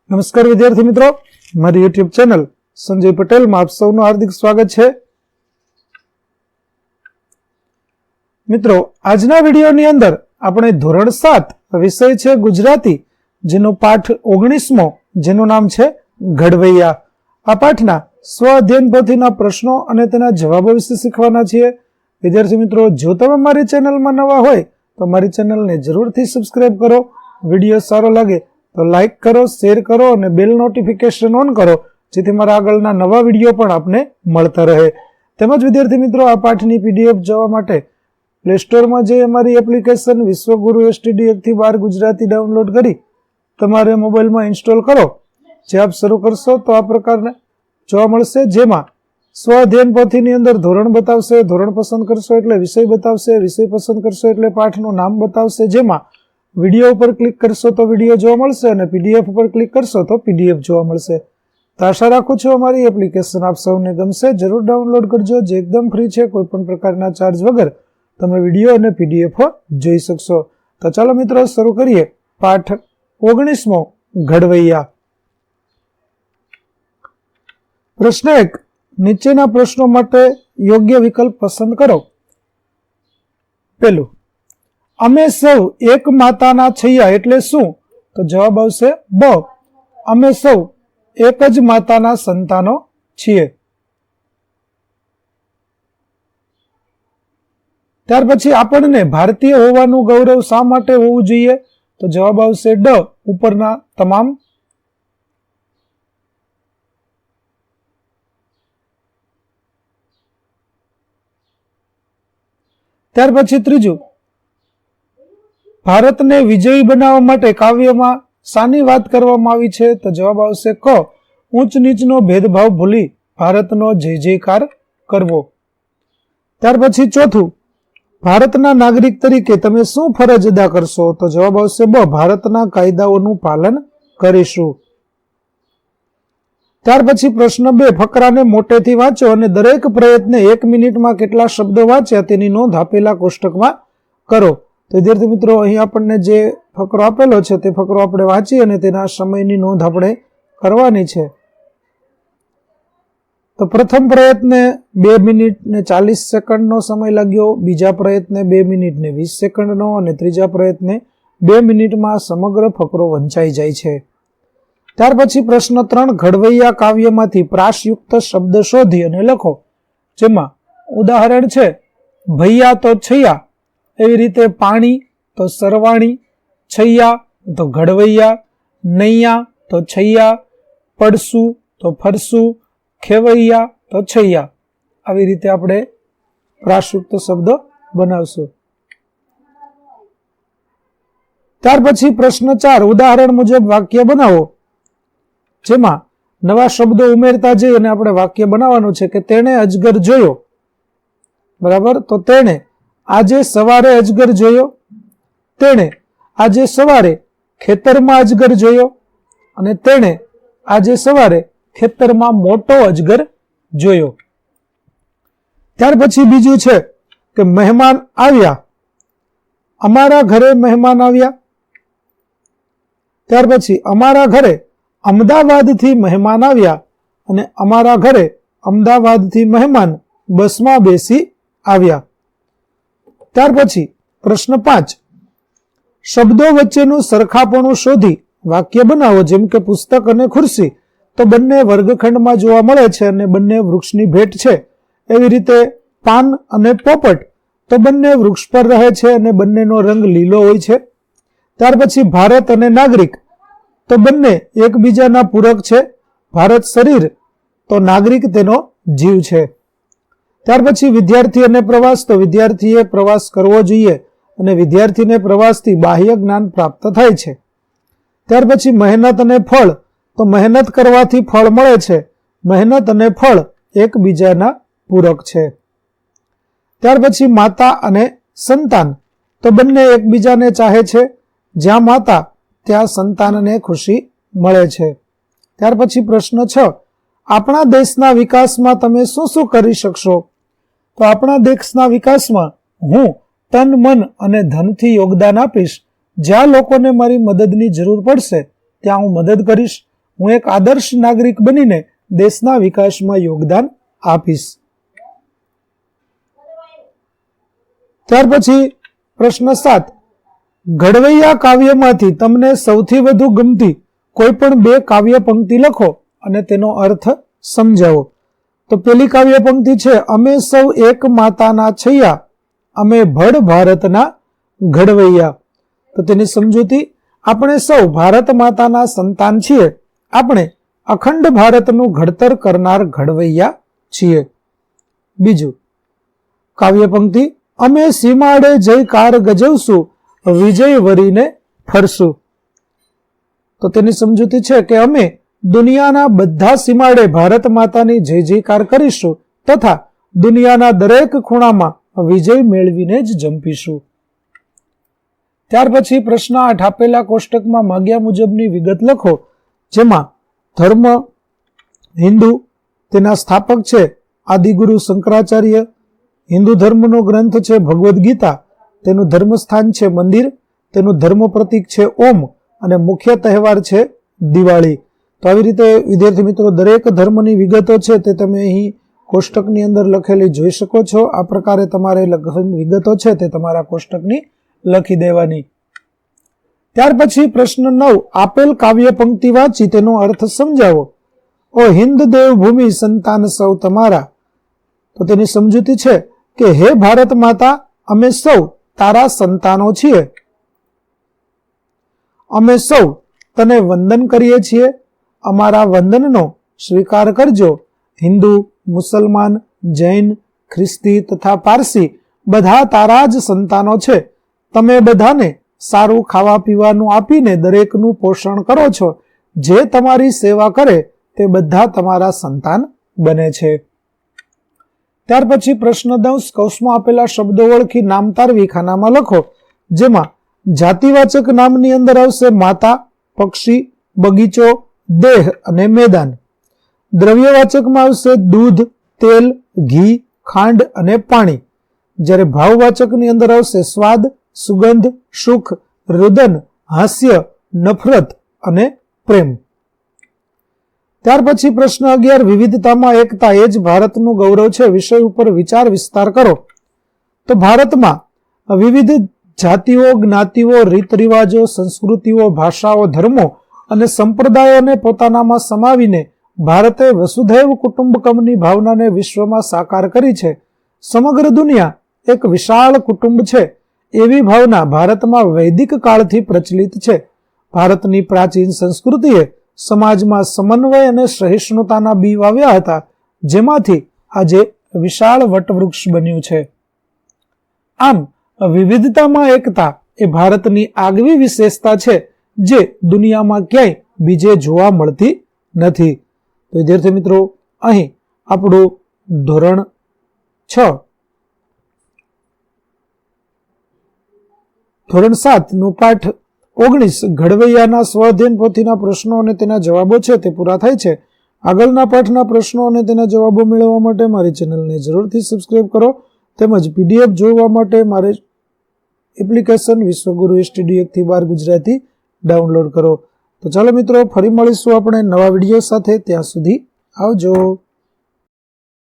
નમસ્કાર વિદ્યાર્થી મિત્રો, મારી યુટ્યુબ ચેનલ સંજય પટેલમાં આપ સૌનું હાર્દિક સ્વાગત છે. મિત્રો, આજના વિડીયોની અંદર આપણે ધોરણ 7 વિષય છે ગુજરાતી, જેનો પાઠ 19મો, જેનું નામ છે ઘડવૈયા. આ પાઠના સ્વ અધ્યયન પોથીના પ્રશ્નો અને તેના જવાબો વિશે શીખવાના છીએ. વિદ્યાર્થી મિત્રો, જો તમે મારી ચેનલમાં નવા હોય તો મારી ચેનલને જરૂરથી સબસ્ક્રાઇબ કરો. વિડીયો સારો લાગે તો લાઈક કરો, શેર કરો અને બેલ નોટિફિકેશન ઓન કરો, જેથી મારા આગળના નવા વિડીયો પણ આપને મળતા રહે. તેમજ વિદ્યાર્થી મિત્રો, આ પાઠની પીડીએફ જોવા માટે પ્લે સ્ટોરમાં જઈ અમારી એપ્લિકેશન વિશ્વગુરુ STD 1-12 ગુજરાતી ડાઉનલોડ કરી તમારે મોબાઈલમાં ઇન્સ્ટોલ કરો. જે આપ શરૂ કરશો તો આ પ્રકારના જોવા મળશે, જેમાં સ્વ અધ્યયન પોથીની અંદર ધોરણ બતાવશે, ધોરણ પસંદ કરશો એટલે વિષય બતાવશે, વિષય પસંદ કરશો એટલે પાઠનું નામ બતાવશે, જેમાં વિડીયો ઉપર ક્લિક કરશો તો વિડીયો જોવા મળશે અને પીડીએફ ઉપર ક્લિક કરશો તો પીડીએફ જોવા મળશે. તો આશા રાખું છું અમારી એપ્લિકેશન આપ સૌને ગમશે. જરૂર ડાઉનલોડ કરજો, જે એકદમ ફ્રી છે. કોઈ પણ પ્રકારના ચાર્જ વગર તમે વિડીયો અને પીડીએફ જોઈ શકશો. તો ચાલો મિત્રો, શરૂ કરીએ પાઠ 19મો ઘડવૈયા. પ્રશ્ન 1. નીચેના પ્રશ્નો માટે યોગ્ય વિકલ્પ પસંદ કરો. પહેલું, અમે સૌ એક માતાના છૈયા એટલે શું? તો જવાબ આવશે બ. અમે સૌ એક જ માતાના સંતાનો છીએ. ત્યાર પછી, આપણને ભારતીય હોવાનું ગૌરવ શા માટે હોવું જોઈએ? તો જવાબ આવશે ડ. ઉપરના તમામ. ત્યાર પછી ત્રીજું, ભારતને વિજયી બનાવવા માટે કાવ્યમાં શાની વાત કરવામાં આવી છે? તો જવાબ આવશે ક. ઊંચ નીચનો ભેદભાવ ભૂલી ભારતનો જય જયકાર કરવો. ત્યાર પછી ચોથું, ભારતના નાગરિક તરીકે તમે શું ફરજ અદા કરશો? તો જવાબ આવશે બ. ભારતના કાયદાઓનું પાલન કરીશું. ત્યાર પછી પ્રશ્ન 2. ફકરાને મોટેથી વાંચો અને દરેક પ્રયત્ને 1 મિનિટમાં કેટલા શબ્દો વાંચ્યા તેની નોંધ આપેલા કોષ્ટકમાં કરો. તો વિદ્યાર્થી મિત્રો, અહીં આપણને જે ફકરો આપેલો છે તે ફકરો આપણે વાંચી અને તેના સમયની નોંધ આપણે કરવાની છે. તો પ્રથમ પ્રયત્ને 2 મિનિટ ને 40 સેકન્ડનો સમય લાગ્યો, બીજા પ્રયત્ને 2 મિનિટ ને 20 સેકન્ડનો અને ત્રીજા પ્રયત્ને 2 મિનિટમાં સમગ્ર ફકરો વંચાઈ જાય છે. ત્યાર પછી પ્રશ્ન 3. ઘડવૈયા કાવ્યમાંથી પ્રાસયુક્ત શબ્દ શોધી અને લખો. જેમાં ઉદાહરણ છે ભૈયા તો છૈયા, એવી રીતે પાણી તો સરવાણી, છૈયા તો ઘડવૈયા, નૈયા તો છૈયા, પડસું તો ફરસું, ખેવૈયા તો છૈયા. આવી રીતે આપણે પ્રાસયુક્ત શબ્દ બનાવશું. ત્યાર પછી પ્રશ્ન 4. ઉદાહરણ મુજબ વાક્ય બનાવો. જેમાં નવા શબ્દો ઉમેરતા જઈ અને આપણે વાક્ય બનાવવાનું છે કે તેણે અજગર જોયો. બરાબર, તો તેણે આજે સવારે અજગર જોયો, તેણે આજે સવારે ખેતરમાં અજગર જોયો અને તેણે આજે સવારે ખેતરમાં મોટો અજગર જોયો. ત્યાર પછી બીજું છે કે મહેમાન આવ્યા, અમારા ઘરે મહેમાન આવ્યા. ત્યાર પછી અમારા ઘરે અમદાવાદથી મહેમાન આવ્યા અને અમારા ઘરે અમદાવાદથી મહેમાન બસમાં બેસી આવ્યા. ત્યાર પછી પ્રશ્ન 5. શબ્દો વચ્ચેનું સરખાપણું શોધી વાક્ય બનાવો. જેમ કે પુસ્તક અને ખુરશી તો બંને વર્ગખંડમાં જોવા મળે છે અને બંને વૃક્ષની ભેટ છે. એવી રીતે પાન અને પોપટ તો બંને વૃક્ષ પર રહે છે અને બંનેનો રંગ લીલો હોય છે. ત્યાર પછી ભારત અને નાગરિક તો બંને એકબીજાના પૂરક છે. ભારત શરીર તો નાગરિક તેનો જીવ છે. ત્યાર પછી વિદ્યાર્થી અને પ્રવાસ તો વિદ્યાર્થીએ પ્રવાસ કરવો જોઈએ અને વિદ્યાર્થીને પ્રવાસથી બાહ્ય જ્ઞાન પ્રાપ્ત થાય છે. ત્યાર પછી મહેનત અને ફળ તો મહેનત કરવાથી ફળ મળે છે. મહેનત અને ફળ એકબીજાના પૂરક છે. ત્યાર પછી માતા અને સંતાન તો બંને એકબીજાને ચાહે છે. જ્યાં માતા ત્યાં સંતાનને ખુશી મળે છે. ત્યાર પછી પ્રશ્ન 6. આપણા દેશના વિકાસમાં તમે શું શું કરી શકશો? તો આપણા દેશના વિકાસમાં હું તન, મન અને ધનથી યોગદાન આપીશ. જ્યાં લોકોને મારી મદદની જરૂર પડશે ત્યાં હું મદદ કરીશ. હું એક આદર્શ નાગરિક બનીને દેશના વિકાસમાં યોગદાન આપીશ. ત્યાર પછી પ્રશ્ન 7, ઘડવૈયા કાવ્યમાંથી તમને સૌથી વધુ ગમતી કોઈ પણ 2 કાવ્ય પંક્તિ લખો અને તેનો અર્થ સમજાવો. તો પેલી કાવ્ય પંક્તિ છે, અમે સૌ એક માતાના છૈયા, અમે ભડ ભારતના ઘડવૈયા. તો તેની સમજૂતી, આપણે સૌ ભારત માતાના સંતાન છીએ, આપણે અખંડ ભારતનું ઘડતર કરનાર ઘડવૈયા છીએ. બીજું કાવ્ય પંક્તિ, અમે સીમાડે જયકાર ગજવશું, વિજય વરીને ફરશું. તો તેની સમજૂતી છે કે અમે દુનિયાના બધા સીમાડે ભારત માતાની જય જયકાર કરીશું તથા દુનિયાના દરેક ખૂણામાં વિજય મેળવીને જ જંપીશું. ત્યાર પછી પ્રશ્ન 8 આપેલા કોષ્ટકમાં માગ્યા મુજબની વિગત લખો, જેમાં ધર્મ હિન્દુ, તેના સ્થાપક છે આદિગુરુ શંકરાચાર્ય, હિન્દુ ધર્મનો ગ્રંથ છે ભગવદ્ ગીતા, તેનું ધર્મસ્થાન છે મંદિર, તેનું ધર્મ પ્રતીક છે ઓમ અને મુખ્ય તહેવાર છે દિવાળી. તો આવી રીતે વિદ્યાર્થી મિત્રો દરેક ધર્મની વિગતો છે તે તમે અહીં કોષ્ટકની અંદર લખેલી જોઈ શકો છો. આ પ્રકારે તમારે વિગતો છે તે તમારા કોષ્ટકની લખી દેવાની. ત્યાર પછી પ્રશ્ન 9, આપેલ કાવ્ય પંક્તિ વાંચી તેનો અર્થ સમજાવો. ઓ હિન્દ દેવભૂમિ સંતાન સૌ તમારા. તો તેની સમજૂતી છે કે હે ભારત માતા, અમે સૌ તારા સંતાનો છીએ, અમે સૌ તને વંદન કરીએ છીએ, અમારા વંદનનો સ્વીકાર કરજો. હિન્દુ, મુસલમાન, જૈન, ખ્રિસ્તી તથા પારસી બધા તારા જ સંતાનો છે. તમે બધાને સારું ખાવા પીવાનું આપીને દરેકનું પોષણ કરો છો. જે તમારી સેવા કરે તે બધા તમારા સંતાન બને છે. ત્યાર પછી પ્રશ્ન 10, કૌંસમાં આપેલા શબ્દો ઓળખી નામ તારવી ખાનામાં લખો, જેમાં જાતિવાચક નામની અંદર આવશે માતા, પક્ષી, બગીચો, દેહ અને મેદાન. દ્રવ્યવાચકમાં આવશે દૂધ, તેલ, ઘી, ખાંડ અને પાણી. જ્યારે ભાવવાચકની અંદર આવશે સ્વાદ, સુગંધ, સુખ, રુદન, હાસ્ય, નફરત અને પ્રેમ. ત્યાર પછી પ્રશ્ન 11, વિવિધતામાં એકતા એ જ ભારતનું ગૌરવ છે વિષય ઉપર વિચાર વિસ્તાર કરો. તો ભારતમાં વિવિધ જાતિઓ, જ્ઞાતિઓ, રીત રિવાજો, સંસ્કૃતિઓ, ભાષાઓ, ધર્મો અને સંપ્રદાયોને પોતાનામાં સમાવીને ભારતે વસુધૈવ કુટુંબકમની ભાવનાને વિશ્વમાં સાકાર કરી છે. સમગ્ર દુનિયા એક વિશાળ કુટુંબ છે એવી ભાવના ભારતમાં વૈદિક કાળથી પ્રચલિત છે. ભારતની પ્રાચીન સંસ્કૃતિએ સમાજમાં સમન્વય અને સહિષ્ણુતાના બી વાવ્યા હતા, જેમાંથી આજે વિશાળ વટવૃક્ષ બન્યું છે. આમ વિવિધતામાં એકતા એ ભારતની આગવી વિશેષતા છે જે દુનિયામાં ક્યાંય બીજે જોવા મળતી નથી. તો વિદ્યાર્થી મિત્રો, અહીં આપણું ધોરણ 7 નું પાઠ 19 ઘડવૈયાના સ્વઅધ્યયન પોથીના પ્રશ્નો અને તેના જવાબો છે તે પૂરા થાય છે. આગળના પાઠના પ્રશ્નો અને તેના જવાબો મેળવવા માટે મારી ચેનલને જરૂરથી સબસ્ક્રાઇબ કરો, તેમજ PDF જોવા માટે મારે એપ્લિકેશન વિશ્વગુરુ STD 1 થી 12 ગુજરાતી ડાઉનલોડ કરો. તો ચાલો મિત્રો, ફરી મળીશું આપણે નવા વિડીયો સાથે. ત્યાં સુધી આવજો.